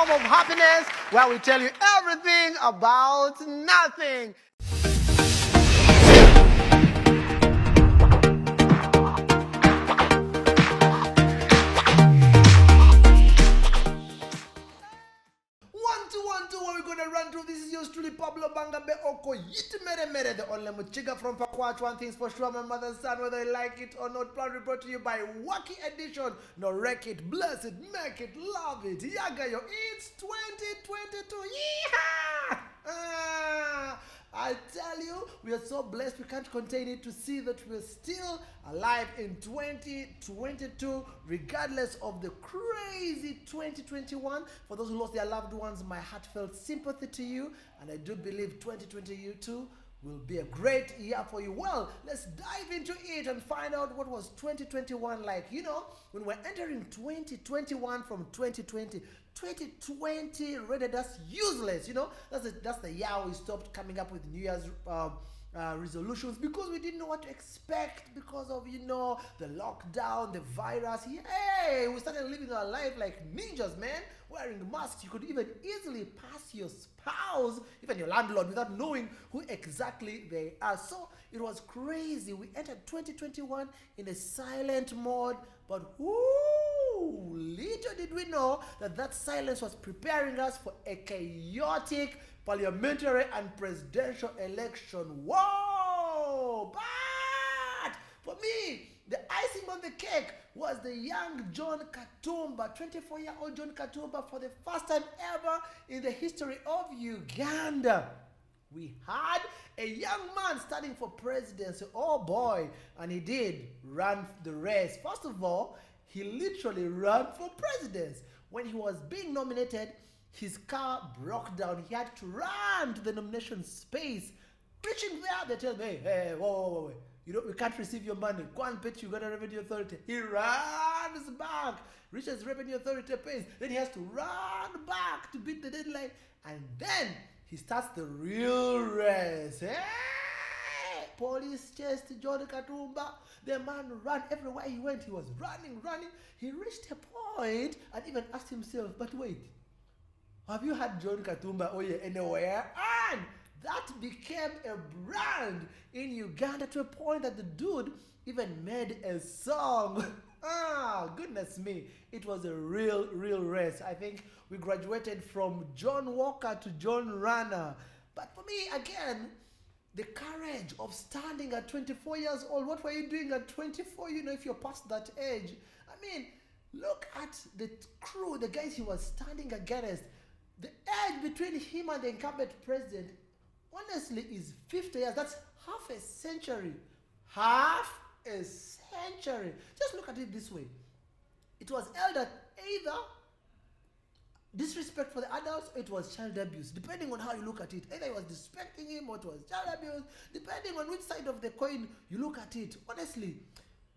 home of happiness, where we tell you everything about nothing. Where we're gonna run through. This is yours truly, Pablo Bangabe Oko Yitimere, the only Muchiga from Pakwach. One thing's for sure, my mother's son, whether you like it or not. Proudly brought to you by Wacky Edition. No, wreck it, bless it, make it, love it. Yaga yo, it's 2022. Yeehaw! I tell you, we are so blessed we can't contain it to see that we're still alive in 2022, regardless of the crazy 2021. For those who lost their loved ones, my heartfelt sympathy to you, and I do believe 2022 will be a great year for you. Well, let's dive into it and find out what was 2021 like. You know, when we're entering 2021 from 2020, 2020 rated us useless. You know, that's the year we stopped coming up with New Year's resolutions because we didn't know what to expect because of, you know, the lockdown, the virus. Hey, we started living our life like ninjas, man, wearing masks. You could even easily pass your spouse, even your landlord, without knowing who exactly they are. So it was crazy. We entered 2021 in a silent mode, but little did we know that that silence was preparing us for a chaotic parliamentary and presidential election. Whoa! But for me, the icing on the cake was the young John Katumba, 24-year-old John Katumba, for the first time ever in the history of Uganda. We had a young man standing for presidency. Oh boy, and he did run the race. First of all, he literally ran for president. When he was being nominated, his car broke down. He had to run to the nomination space. Reaching there, they tell me, hey, whoa. You know, we can't receive your money. Go and pay to Uganda Revenue Authority. He runs back, reaches Revenue Authority pays. Then he has to run back to beat the deadline. And then he starts the real race. Hey! Police chased John Katumba. The man ran everywhere he went. He was running. He reached a point and even asked himself, but wait, have you had John Katumba anywhere? And that became a brand in Uganda to a point that the dude even made a song. Goodness me. It was a real race. I think we graduated from John Walker to John Runner. But for me, again, the courage of standing at 24 years old. What were you doing at 24? You know, if you're past that age. I mean, look at the crew, the guys he was standing against. The age between him and the incumbent president, honestly, is 50 years. That's half a century. Half a century. Just look at it this way. It was held at either disrespect for the adults, or it was child abuse, depending on how you look at it. Either it was disrespecting him or it was child abuse, depending on which side of the coin you look at it. Honestly,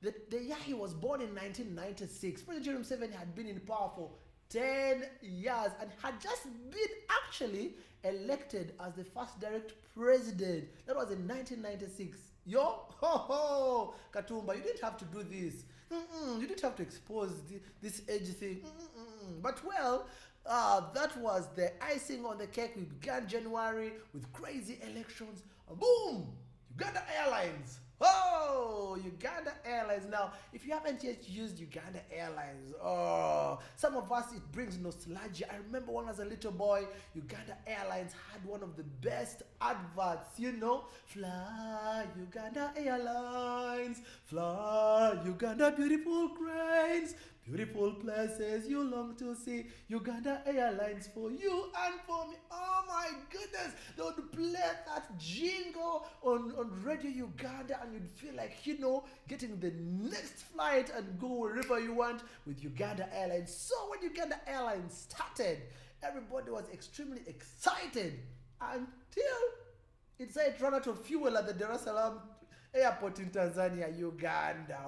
the year he was born in 1996, President Jerome Museveni had been in power for 10 years and had just been actually elected as the first direct president. That was in 1996. Katumba, you didn't have to do this. You didn't have to expose this age thing. But well, that was the icing on the cake. We began January with crazy elections. Boom! Uganda Airlines. Uganda Airlines. Now, if you haven't yet used Uganda Airlines, some of us, it brings nostalgia. I remember when I was a little boy, Uganda Airlines had one of the best adverts, you know. Fly Uganda Airlines, fly Uganda beautiful cranes, beautiful places you long to see. Uganda Airlines for you and for me. Oh my goodness. They would play that jingle on Radio Uganda and you'd feel like, you know, getting the next flight and go wherever you want with Uganda Airlines. So when Uganda Airlines started, everybody was extremely excited until it said run out of fuel at the Dar es Salaam airport in Tanzania, Uganda.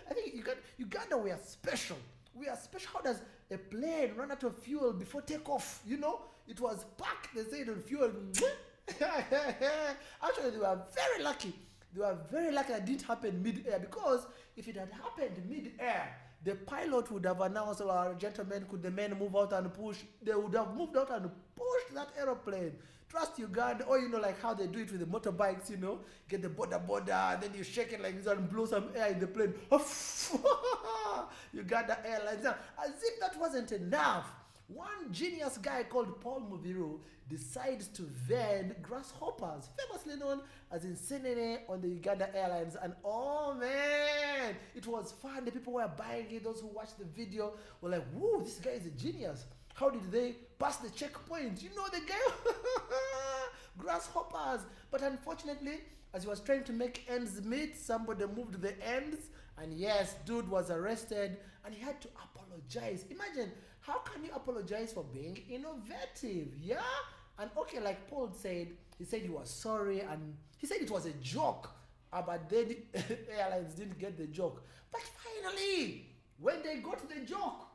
I think Uganda, we are special. We are special. How does a plane run out of fuel before takeoff? You know, it was packed, they said, on fuel. Actually, they were very lucky. They were very lucky that it didn't happen mid-air, because if it had happened mid-air, the pilot would have announced, "Oh, gentlemen, could the men move out and push?" They would have moved out and pushed that aeroplane. Trust Uganda, or like how they do it with the motorbikes, get the border, and then you shake it like this and blow some air in the plane. Uganda Airlines. Now, as if that wasn't enough, one genius guy called Pablo'S decides to vend grasshoppers, famously known as insenene, on the Uganda Airlines. And oh man, it was fun. The people were buying it. Those who watched the video were like, "Whoa, this guy is a genius. How did they pass the checkpoint?" The guy, grasshoppers. But unfortunately, as he was trying to make ends meet, somebody moved the ends. And yes, dude was arrested and he had to apologize. Imagine, how can you apologize for being innovative? Yeah? And okay, like Paul said, he said he was sorry and he said it was a joke. But then the airlines didn't get the joke. But finally, when they got the joke,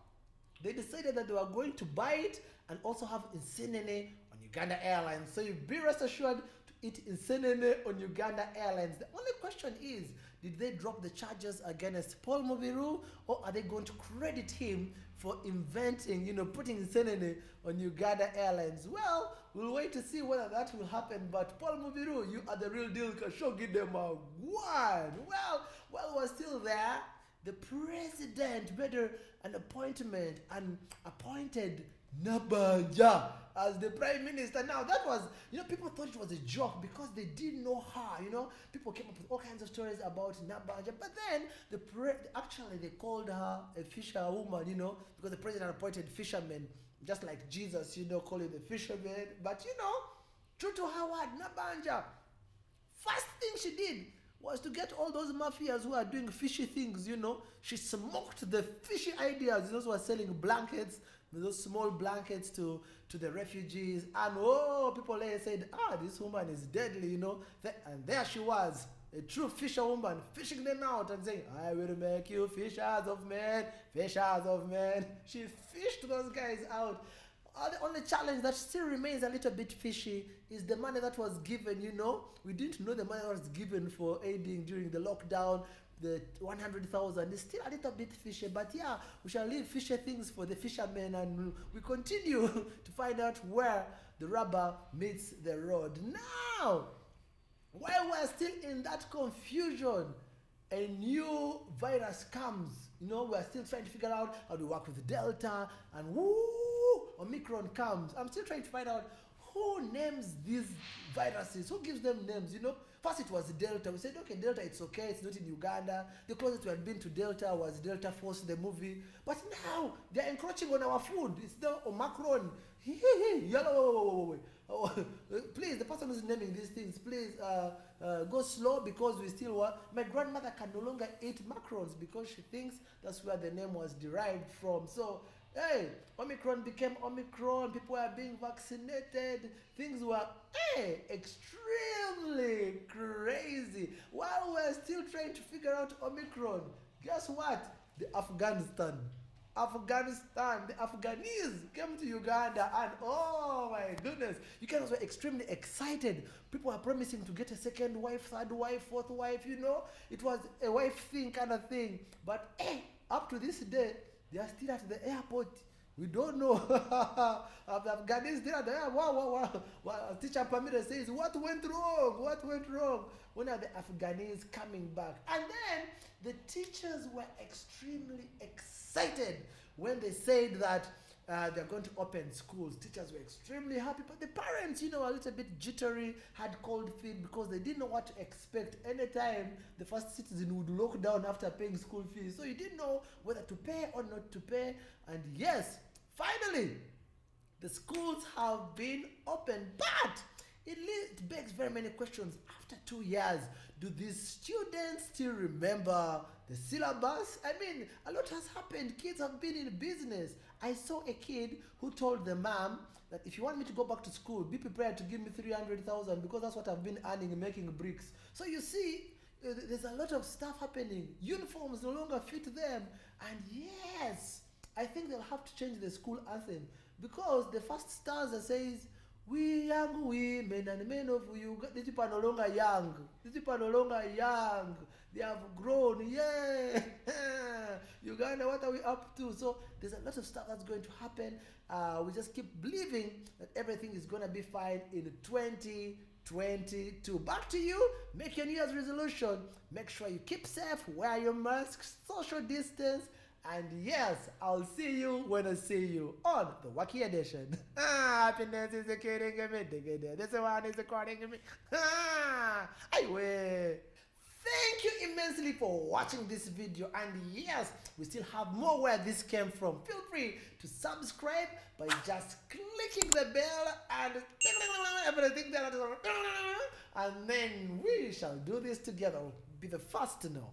they decided that they were going to buy it and also have insenene on Uganda Airlines. So you be rest assured to eat insenene on Uganda Airlines. The only question is, did they drop the charges against Pablo'S, or are they going to credit him for inventing, putting insenene on Uganda Airlines? Well, we'll wait to see whether that will happen. But Pablo'S, you are the real deal. Give them a one. Well, while we're still there, the president made an appointment and appointed Nabanja as the prime minister. Now that was, people thought it was a joke because they didn't know her. People came up with all kinds of stories about Nabanja. But then actually they called her a fisherwoman, because the president appointed fishermen, just like Jesus, calling the fishermen. But true to her word, Nabanja, first thing she did was to get all those mafias who are doing fishy things, She smoked the fishy ideas. Those who are selling blankets, those small blankets to the refugees. And people there said, this woman is deadly, And there she was, a true fisherwoman, fishing them out and saying, "I will make you fishers of men, fishers of men." She fished those guys out. The only challenge that still remains a little bit fishy is the money that was given, We didn't know the money that was given for aiding during the lockdown. The 100,000 is still a little bit fishy, but yeah, we shall leave fishy things for the fishermen and we continue to find out where the rubber meets the road. Now, while we're still in that confusion, a new virus comes. We're still trying to figure out how to work with Delta, and Omicron comes. I'm still trying to find out who names these viruses, who gives them names, First it was Delta. We said, okay, Delta, it's okay, it's not in Uganda. The closest we had been to Delta was Delta Force, the movie. But now, they're encroaching on our food. It's now Omicron. Please, the person who's naming these things, please go slow because we still want. My grandmother can no longer eat macrons because she thinks that's where the name was derived from. So, hey, Omicron became Omicron. People were being vaccinated. Things were, extremely crazy. While we're still trying to figure out Omicron, guess what? The Afghanistan, the Afghanese came to Uganda and oh my goodness, Ugandans were extremely excited. People were promising to get a second wife, third wife, fourth wife, It was a wife thing kind of thing. But up to this day, they are still at the airport. We don't know. The Afghanis still at the airport. Wow. Teacher Pamela says, what went wrong? When are the Afghanis coming back? And then the teachers were extremely excited when they said that they're going to open schools. Teachers were extremely happy, but the parents, a little bit jittery, had cold feet because they didn't know what to expect. Anytime the first citizen would lock down after paying school fees, so you didn't know whether to pay or not to pay. And yes, finally, the schools have been opened, but it begs very many questions. After 2 years, do these students still remember the syllabus? I mean, a lot has happened. Kids have been in business. I saw a kid who told the mom that if you want me to go back to school, be prepared to give me 300,000 because that's what I've been earning making bricks. So you see, there's a lot of stuff happening. Uniforms no longer fit them. And yes, I think they'll have to change the school anthem because the first stanza says, "We young women and men of Uganda." These people are no longer young. They have grown. Yeah. Uganda, what are we up to? So there's a lot of stuff that's going to happen. We just keep believing that everything is going to be fine in 2022. Back to you. Make your New Year's resolution. Make sure you keep safe, wear your masks, social distance, and yes, I'll see you when I see you on the Wacky edition. Happiness is killing me. This one is according to me. I will. Thank you immensely for watching this video, and yes, we still have more where this came from. Feel free to subscribe by just clicking the bell and everything that, and then we shall do this together. Be the first to know.